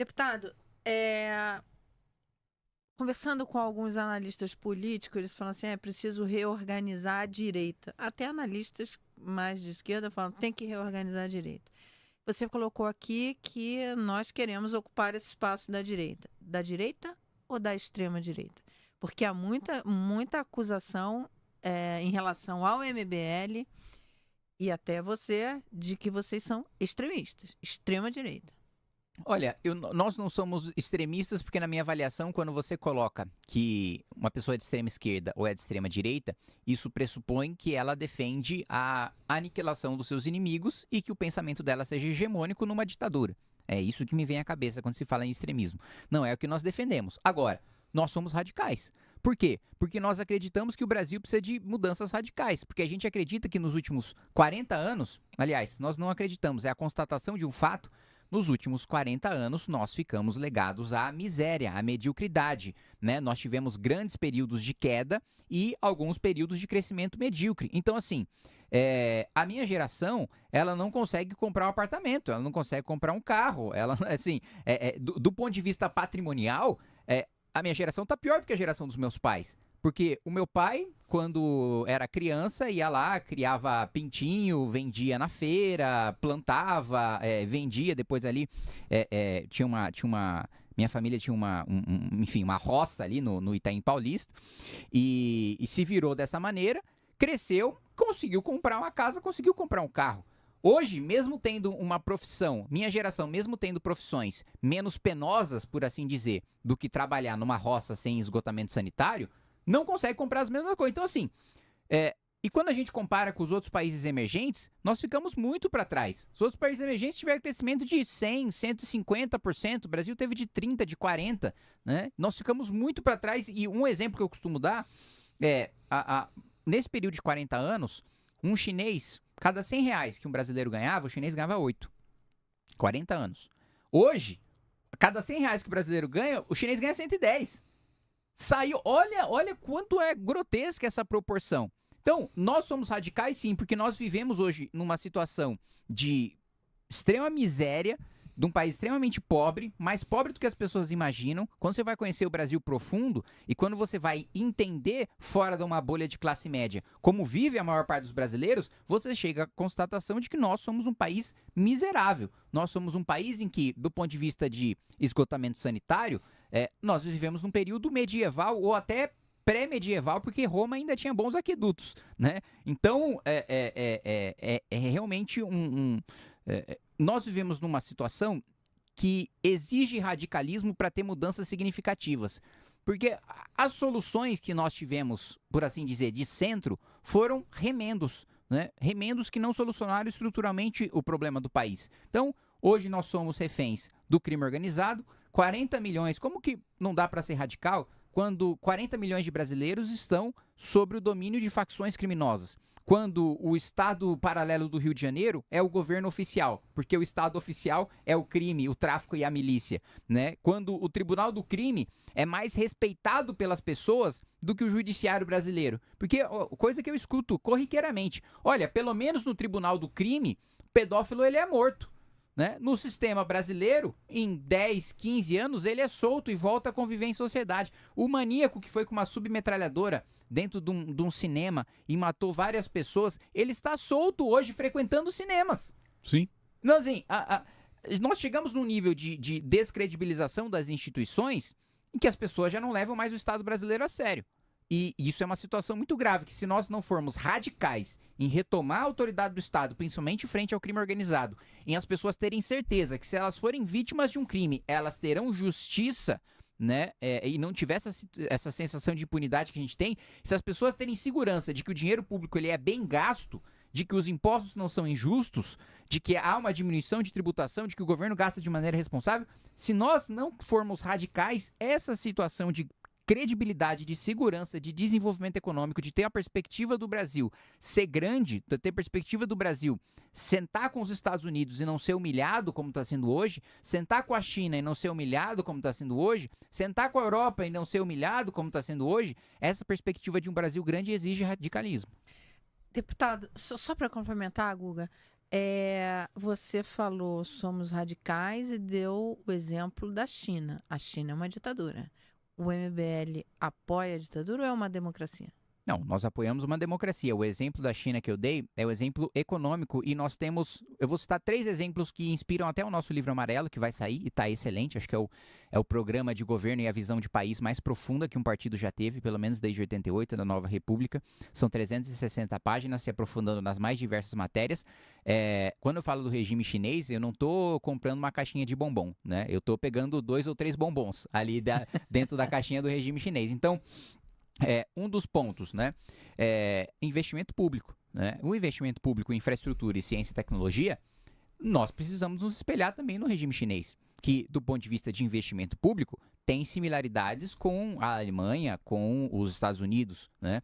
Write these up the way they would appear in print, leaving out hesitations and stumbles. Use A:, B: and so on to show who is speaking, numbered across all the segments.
A: Deputado, conversando com alguns analistas políticos, eles falam assim, é preciso reorganizar a direita. Até analistas mais de esquerda falam, tem que reorganizar a direita. Você colocou aqui que nós queremos ocupar esse espaço da direita. Da direita ou da extrema direita? Porque há muita acusação em relação ao MBL e até você de que vocês são extremistas, extrema direita.
B: Olha, nós não somos extremistas porque, na minha avaliação, quando você coloca que uma pessoa é de extrema esquerda ou é de extrema direita, isso pressupõe que ela defende a aniquilação dos seus inimigos e que o pensamento dela seja hegemônico numa ditadura. É isso que me vem à cabeça quando se fala em extremismo. Não é o que nós defendemos. Agora, nós somos radicais. Por quê? Porque nós acreditamos que o Brasil precisa de mudanças radicais. Porque a gente acredita que nos últimos 40 anos, aliás, nós não acreditamos, é a constatação de um fato. Nos últimos 40 anos, nós ficamos legados à miséria, à mediocridade, né? Nós tivemos grandes períodos de queda e alguns períodos de crescimento medíocre. Então, assim, a minha geração, ela não consegue comprar um apartamento, ela não consegue comprar um carro. Ela, assim, do ponto de vista patrimonial, a minha geração está pior do que a geração dos meus pais. Porque o meu pai, quando era criança, ia lá, criava pintinho, vendia na feira, plantava, vendia, depois ali tinha uma minha família tinha enfim, uma roça ali no Itaim Paulista e se virou dessa maneira, cresceu, conseguiu comprar uma casa, conseguiu comprar um carro. Hoje, mesmo tendo uma profissão, minha geração, mesmo tendo profissões menos penosas, por assim dizer, do que trabalhar numa roça sem esgotamento sanitário, não consegue comprar as mesmas coisas. Então, assim, e quando a gente compara com os outros países emergentes, nós ficamos muito para trás. Os outros países emergentes tiveram crescimento de 100%, 150%, o Brasil teve de 30%, de 40%, né? Nós ficamos muito para trás e um exemplo que eu costumo dar nesse período de 40 anos, um chinês, cada 100 reais que um brasileiro ganhava, o chinês ganhava 8. 40 anos. Hoje, cada 100 reais que o brasileiro ganha, o chinês ganha 110. Saiu, olha quanto é grotesca essa proporção. Então, nós somos radicais sim, porque nós vivemos hoje numa situação de extrema miséria, de um país extremamente pobre, mais pobre do que as pessoas imaginam. Quando você vai conhecer o Brasil profundo e quando você vai entender fora de uma bolha de classe média como vive a maior parte dos brasileiros, você chega à constatação de que nós somos um país miserável. Nós somos um país em que, do ponto de vista de esgotamento sanitário, nós vivemos num período medieval ou até pré-medieval, porque Roma ainda tinha bons aquedutos, né? Então, realmente nós vivemos numa situação que exige radicalismo para ter mudanças significativas. Porque as soluções que nós tivemos, por assim dizer, de centro, foram remendos, né? Remendos que não solucionaram estruturalmente o problema do país. Então, hoje nós somos reféns do crime organizado, 40 milhões, como que não dá para ser radical quando 40 milhões de brasileiros estão sob o domínio de facções criminosas? Quando o Estado paralelo do Rio de Janeiro é o governo oficial, porque o Estado oficial é o crime, o tráfico e a milícia, né? Quando o Tribunal do Crime é mais respeitado pelas pessoas do que o judiciário brasileiro. Porque, coisa que eu escuto corriqueiramente, olha, pelo menos no Tribunal do Crime, o pedófilo ele é morto. Né? No sistema brasileiro, em 10, 15 anos, ele é solto e volta a conviver em sociedade. O maníaco que foi com uma submetralhadora dentro de um cinema e matou várias pessoas, ele está solto hoje frequentando cinemas.
C: Sim.
B: Então, assim, nós chegamos num nível de descredibilização das instituições em que as pessoas já não levam mais o Estado brasileiro a sério. E isso é uma situação muito grave, que se nós não formos radicais em retomar a autoridade do Estado, principalmente frente ao crime organizado, em as pessoas terem certeza que se elas forem vítimas de um crime, elas terão justiça, né? E não tiver essa sensação de impunidade que a gente tem, se as pessoas terem segurança de que o dinheiro público ele é bem gasto, de que os impostos não são injustos, de que há uma diminuição de tributação, de que o governo gasta de maneira responsável, se nós não formos radicais, essa situação de credibilidade, de segurança, de desenvolvimento econômico, de ter a perspectiva do Brasil ser grande, de ter a perspectiva do Brasil sentar com os Estados Unidos e não ser humilhado como está sendo hoje, sentar com a China e não ser humilhado como está sendo hoje, sentar com a Europa e não ser humilhado como está sendo hoje, essa perspectiva de um Brasil grande exige radicalismo.
A: Deputado, só para complementar, Guga, Você falou somos radicais e deu o exemplo da China. A China é uma ditadura. O MBL apoia a ditadura ou é uma democracia?
B: Não, nós apoiamos uma democracia. O exemplo da China que eu dei é o exemplo econômico e nós temos, eu vou citar 3 exemplos que inspiram até o nosso livro amarelo, que vai sair e está excelente. Acho que é o programa de governo e a visão de país mais profunda que um partido já teve, pelo menos desde 88, da Nova República. São 360 páginas, se aprofundando nas mais diversas matérias. Quando eu falo do regime chinês, eu não estou comprando uma caixinha de bombom, né? Eu estou pegando 2 ou 3 bombons ali dentro da caixinha do regime chinês. Então, um dos pontos, né? Investimento público, né? O investimento público em infraestrutura e ciência e tecnologia, nós precisamos nos espelhar também no regime chinês, que, do ponto de vista de investimento público, tem similaridades com a Alemanha, com os Estados Unidos, né?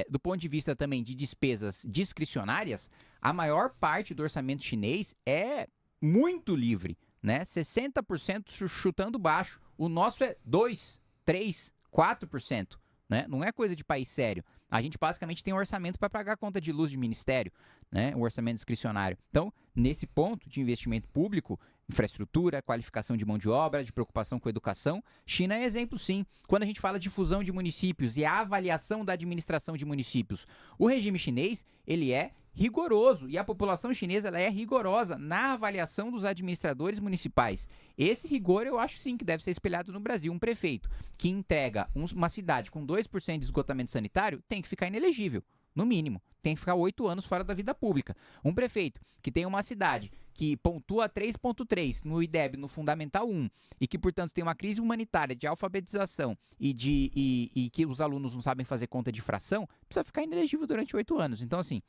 B: Do ponto de vista também de despesas discricionárias, a maior parte do orçamento chinês é muito livre, né? 60% chutando baixo. O nosso é 2, 3, 4%. Né? Não é coisa de país sério. A gente basicamente tem um orçamento para pagar a conta de luz de ministério, né? Um orçamento discricionário. Então, nesse ponto de investimento público, infraestrutura, qualificação de mão de obra, de preocupação com a educação, China é exemplo sim. Quando a gente fala de fusão de municípios e a avaliação da administração de municípios, o regime chinês, ele é rigoroso e a população chinesa ela é rigorosa na avaliação dos administradores municipais. Esse rigor eu acho sim que deve ser espelhado no Brasil. Um prefeito que entrega uma cidade com 2% de esgotamento sanitário tem que ficar inelegível, no mínimo. Tem que ficar 8 anos fora da vida pública. Um prefeito que tem uma cidade que pontua 3.3 no IDEB, no Fundamental 1, e que, portanto, tem uma crise humanitária de alfabetização e que os alunos não sabem fazer conta de fração, precisa ficar inelegível durante 8 anos. Então, assim,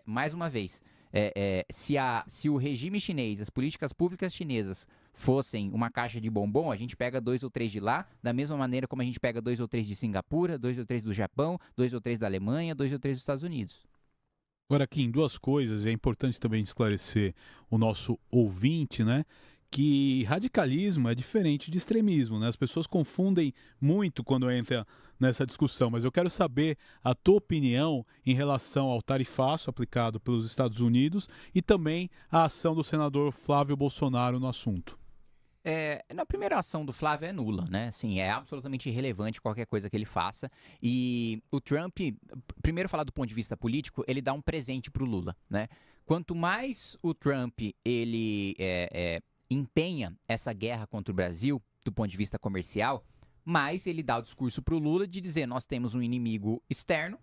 B: mais uma vez, se o regime chinês, as políticas públicas chinesas fossem uma caixa de bombom, a gente pega 2 ou 3 de lá, da mesma maneira como a gente pega 2 ou 3 de Singapura, 2 ou 3 do Japão, 2 ou 3 da Alemanha, 2 ou 3 dos Estados Unidos.
C: Agora, aqui em 2 coisas, é importante também esclarecer o nosso ouvinte, né? Que radicalismo é diferente de extremismo, né? As pessoas confundem muito quando entra nessa discussão, mas eu quero saber a tua opinião em relação ao tarifaço aplicado pelos Estados Unidos e também a ação do senador Flávio Bolsonaro no assunto.
B: Na primeira ação do Flávio é nula, né? Assim, é absolutamente irrelevante qualquer coisa que ele faça. E o Trump, primeiro falar do ponto de vista político, ele dá um presente pro Lula, né? Quanto mais o Trump, ele empenha essa guerra contra o Brasil, do ponto de vista comercial, mais ele dá o discurso pro Lula de dizer, nós temos um inimigo externo,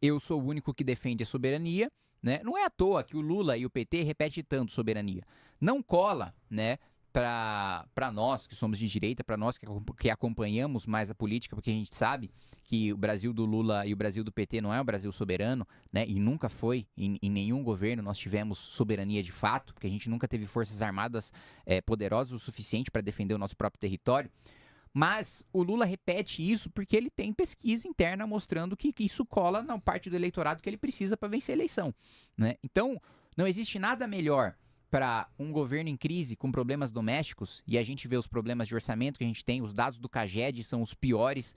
B: eu sou o único que defende a soberania, né? Não é à toa que o Lula e o PT repetem tanto soberania. Não cola, né? Para nós que somos de direita, para nós que acompanhamos mais a política, porque a gente sabe que o Brasil do Lula e o Brasil do PT não é um Brasil soberano, né? E nunca foi, em nenhum governo nós tivemos soberania de fato, porque a gente nunca teve forças armadas poderosas o suficiente para defender o nosso próprio território. Mas o Lula repete isso porque ele tem pesquisa interna mostrando que isso cola na parte do eleitorado que ele precisa para vencer a eleição, né? Então, não existe nada melhor para um governo em crise com problemas domésticos, e a gente vê os problemas de orçamento que a gente tem, os dados do CAGED são os piores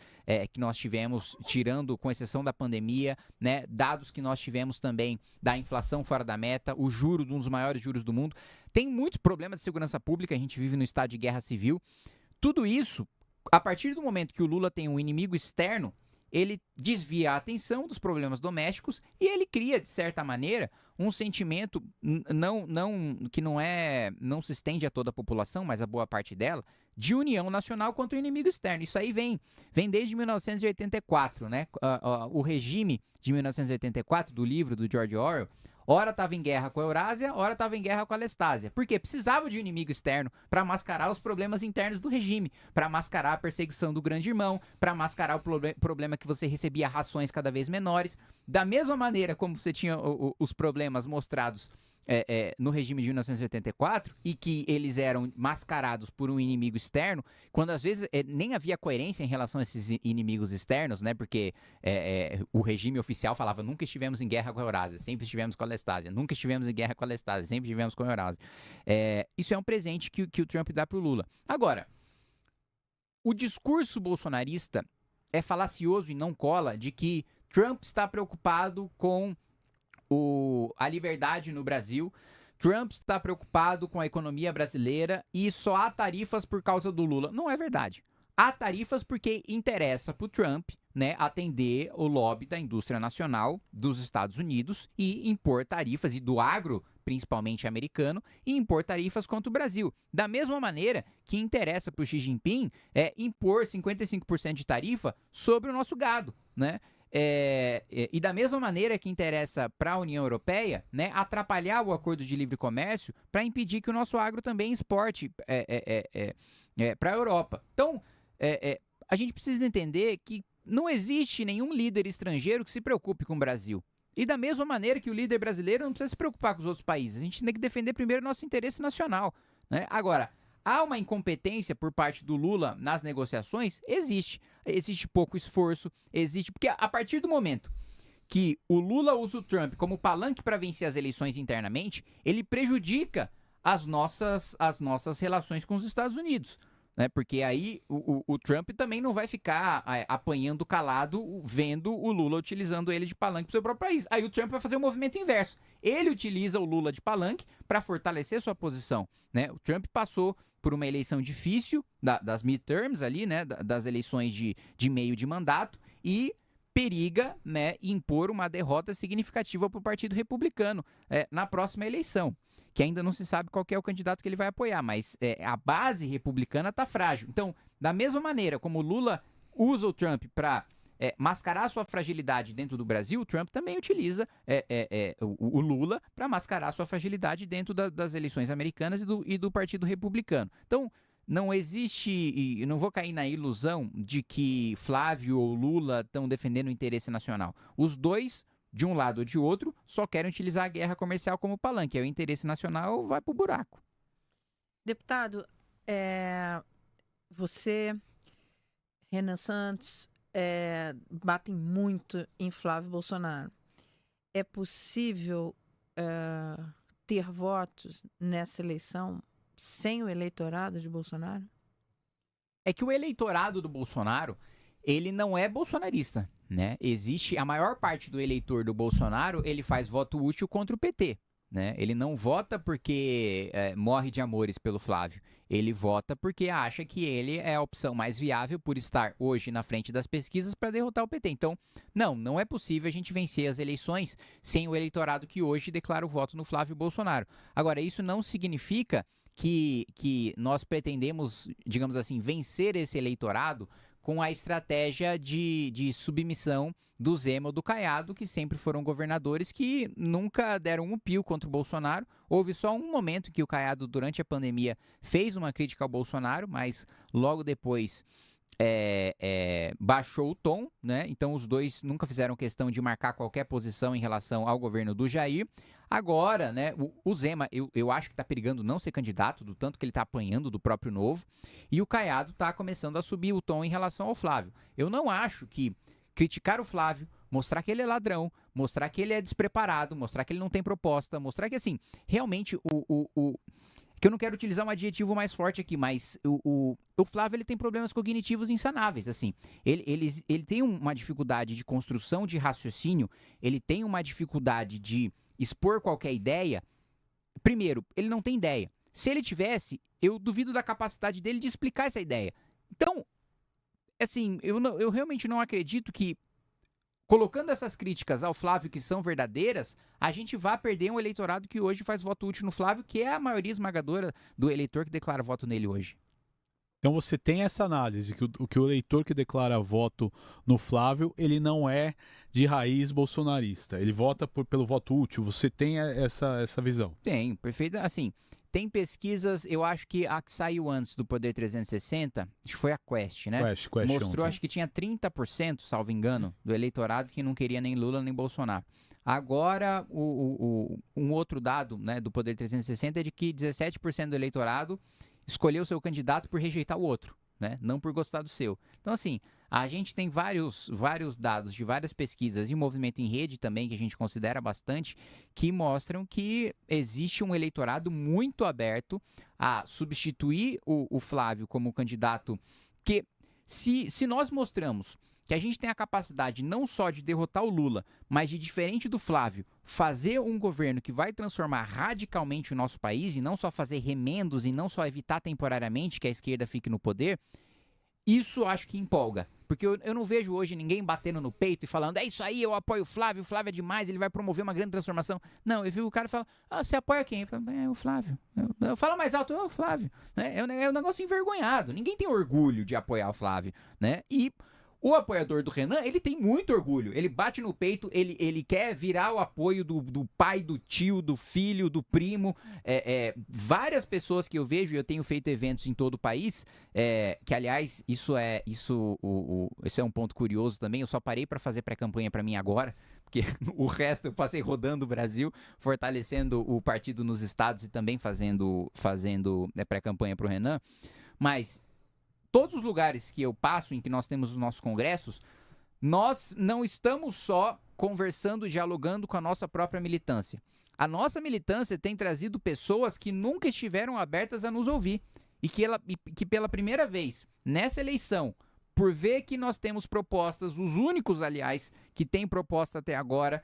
B: que nós tivemos, tirando, com exceção da pandemia, né? Dados que nós tivemos também da inflação fora da meta, o juro, um dos maiores juros do mundo. Tem muitos problemas de segurança pública, a gente vive no estado de guerra civil. Tudo isso, a partir do momento que o Lula tem um inimigo externo, ele desvia a atenção dos problemas domésticos e ele cria, de certa maneira, um sentimento que não se estende a toda a população, mas a boa parte dela, de união nacional contra o inimigo externo. Isso aí vem desde 1984, né? O regime de 1984, do livro do George Orwell, ora estava em guerra com a Eurásia, ora estava em guerra com a Lestásia. Por quê? Precisava de um inimigo externo para mascarar os problemas internos do regime, para mascarar a perseguição do grande irmão, para mascarar o problema que você recebia rações cada vez menores. Da mesma maneira como você tinha os problemas mostrados no regime de 1984 e que eles eram mascarados por um inimigo externo, quando às vezes nem havia coerência em relação a esses inimigos externos, né? Porque o regime oficial falava nunca estivemos em guerra com a Eurásia, sempre estivemos com a Lestásia, nunca estivemos em guerra com a Lestásia, sempre estivemos com a Eurásia. Isso é um presente que o Trump dá pro Lula. Agora, o discurso bolsonarista é falacioso e não cola de que Trump está preocupado com a liberdade no Brasil, Trump está preocupado com a economia brasileira e só há tarifas por causa do Lula. Não é verdade. Há tarifas porque interessa para o Trump, né, atender o lobby da indústria nacional dos Estados Unidos e impor tarifas, e do agro, principalmente americano, e impor tarifas contra o Brasil. Da mesma maneira que interessa para o Xi Jinping impor 55% de tarifa sobre o nosso gado, né? E da mesma maneira que interessa para a União Europeia, né, atrapalhar o acordo de livre comércio para impedir que o nosso agro também exporte para a Europa. Então, a gente precisa entender que não existe nenhum líder estrangeiro que se preocupe com o Brasil. E da mesma maneira que o líder brasileiro não precisa se preocupar com os outros países. A gente tem que defender primeiro o nosso interesse nacional, né? Agora, há uma incompetência por parte do Lula nas negociações? Existe. Existe pouco esforço, existe... Porque a partir do momento que o Lula usa o Trump como palanque para vencer as eleições internamente, ele prejudica as nossas relações com os Estados Unidos, né? Porque aí o Trump também não vai ficar apanhando calado, vendo o Lula utilizando ele de palanque para o seu próprio país. Aí o Trump vai fazer o movimento inverso. Ele utiliza o Lula de palanque para fortalecer sua posição, né? O Trump passou por uma eleição difícil, das midterms ali, né, das eleições de meio de mandato, e periga, né, impor uma derrota significativa para o Partido Republicano na próxima eleição, que ainda não se sabe qual que é o candidato que ele vai apoiar, mas a base republicana está frágil. Então, da mesma maneira como o Lula usa o Trump para mascarar sua fragilidade dentro do Brasil, o Trump também utiliza o Lula para mascarar sua fragilidade dentro das eleições americanas e do Partido Republicano. Então, não existe, e não vou cair na ilusão de que Flávio ou Lula estão defendendo o interesse nacional. Os dois, de um lado ou de outro, só querem utilizar a guerra comercial como palanque. Aí o interesse nacional vai para o buraco.
A: Deputado, você, Renan Santos, batem muito em Flávio Bolsonaro. É possível ter votos nessa eleição sem o eleitorado de Bolsonaro?
B: É que o eleitorado do Bolsonaro, ele não é bolsonarista, né? Existe a maior parte do eleitor do Bolsonaro, ele faz voto útil contra o PT, né? Ele não vota porque morre de amores pelo Flávio. Ele vota porque acha que ele é a opção mais viável por estar hoje na frente das pesquisas para derrotar o PT. Então, não é possível a gente vencer as eleições sem o eleitorado que hoje declara o voto no Flávio Bolsonaro. Agora, isso não significa que nós pretendemos, digamos assim, vencer esse eleitorado com a estratégia de submissão do Zema ou do Caiado, que sempre foram governadores que nunca deram um pio contra o Bolsonaro. Houve só um momento em que o Caiado, durante a pandemia, fez uma crítica ao Bolsonaro, mas logo depois baixou o tom, né? Então os dois nunca fizeram questão de marcar qualquer posição em relação ao governo do Jair. Agora, né, o Zema, eu acho que está perigando não ser candidato, do tanto que ele está apanhando do próprio Novo, e o Caiado está começando a subir o tom em relação ao Flávio. Eu não acho que criticar o Flávio, mostrar que ele é ladrão, mostrar que ele é despreparado, mostrar que ele não tem proposta, mostrar que, assim, realmente que eu não quero utilizar um adjetivo mais forte aqui, mas o Flávio, ele tem problemas cognitivos insanáveis, assim. Ele tem uma dificuldade de construção de raciocínio, ele tem uma dificuldade de expor qualquer ideia. Primeiro, ele não tem ideia. Se ele tivesse, eu duvido da capacidade dele de explicar essa ideia. Então, assim, eu realmente não acredito que, colocando essas críticas ao Flávio que são verdadeiras, a gente vai perder um eleitorado que hoje faz voto útil no Flávio, que é a maioria esmagadora do eleitor que declara voto nele hoje.
C: Então você tem essa análise, que o eleitor que declara voto no Flávio, ele não é de raiz bolsonarista, ele vota pelo voto útil, você tem essa visão?
B: Tem, perfeito, assim, tem pesquisas, eu acho que a que saiu antes do Poder 360, acho que foi a Quest, né?
C: Quest
B: mostrou,
C: ontem.
B: Acho que tinha 30%, salvo engano, do eleitorado que não queria nem Lula nem Bolsonaro. Agora, um outro dado, né, do Poder 360 é de que 17% do eleitorado escolheu o seu candidato por rejeitar o outro, né? Não por gostar do seu. Então, assim, a gente tem vários dados de várias pesquisas e movimento em rede também, que a gente considera bastante, que mostram que existe um eleitorado muito aberto a substituir o Flávio como candidato, que se nós mostramos que a gente tem a capacidade não só de derrotar o Lula, mas de, diferente do Flávio, fazer um governo que vai transformar radicalmente o nosso país, e não só fazer remendos, e não só evitar temporariamente que a esquerda fique no poder, isso acho que empolga. Porque eu não vejo hoje ninguém batendo no peito e falando, é isso aí, eu apoio o Flávio é demais, ele vai promover uma grande transformação. Não, eu vi o cara falar, você apoia quem? Eu falo, o Flávio. Eu falo mais alto, o Flávio. Né? É um negócio envergonhado. Ninguém tem orgulho de apoiar o Flávio. Né? E o apoiador do Renan, ele tem muito orgulho. Ele bate no peito, ele quer virar o apoio do pai, do tio, do filho, do primo. Várias pessoas que eu vejo, e eu tenho feito eventos em todo o país, que aliás, esse é um ponto curioso também. Eu só parei para fazer pré-campanha para mim agora, porque o resto eu passei rodando o Brasil, fortalecendo o partido nos estados e também fazendo pré-campanha para o Renan. Mas todos os lugares que eu passo, em que nós temos os nossos congressos, nós não estamos só conversando, dialogando com a nossa própria militância. A nossa militância tem trazido pessoas que nunca estiveram abertas a nos ouvir. E que pela primeira vez, nessa eleição, por ver que nós temos propostas, os únicos, aliás, que tem proposta até agora,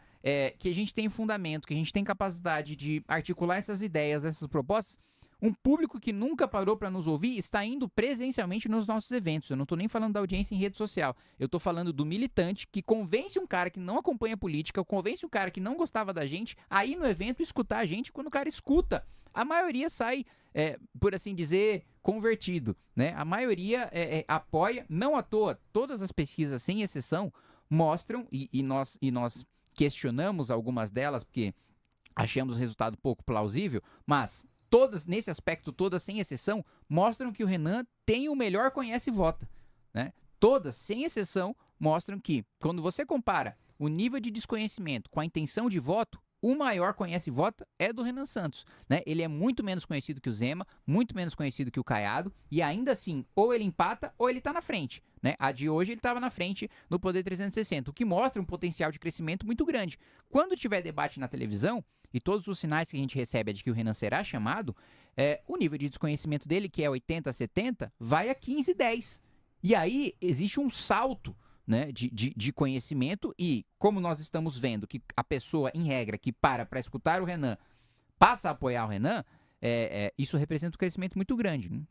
B: que a gente tem fundamento, que a gente tem capacidade de articular essas ideias, essas propostas, um público que nunca parou para nos ouvir está indo presencialmente nos nossos eventos. Eu não estou nem falando da audiência em rede social. Eu estou falando do militante que convence um cara que não acompanha política, convence um cara que não gostava da gente a ir no evento e escutar a gente. Quando o cara escuta, a maioria sai, por assim dizer, convertido. Né? A maioria apoia, não à toa. Todas as pesquisas, sem exceção, mostram, e nós questionamos algumas delas, porque achamos o resultado pouco plausível, mas todas, nesse aspecto, todas, sem exceção, mostram que o Renan tem o melhor conhece e vota. Né? Todas, sem exceção, mostram que, quando você compara o nível de desconhecimento com a intenção de voto, o maior conhece e vota é do Renan Santos. Né? Ele é muito menos conhecido que o Zema, muito menos conhecido que o Caiado, e ainda assim, ou ele empata ou ele está na frente. Né? A de hoje ele estava na frente no Poder 360, o que mostra um potencial de crescimento muito grande. Quando tiver debate na televisão, e todos os sinais que a gente recebe é de que o Renan será chamado, o nível de desconhecimento dele, que é 80, 70, vai a 15, 10. E aí existe um salto, né, de conhecimento, e como nós estamos vendo que a pessoa, em regra, que para escutar o Renan, passa a apoiar o Renan, isso representa um crescimento muito grande. Né?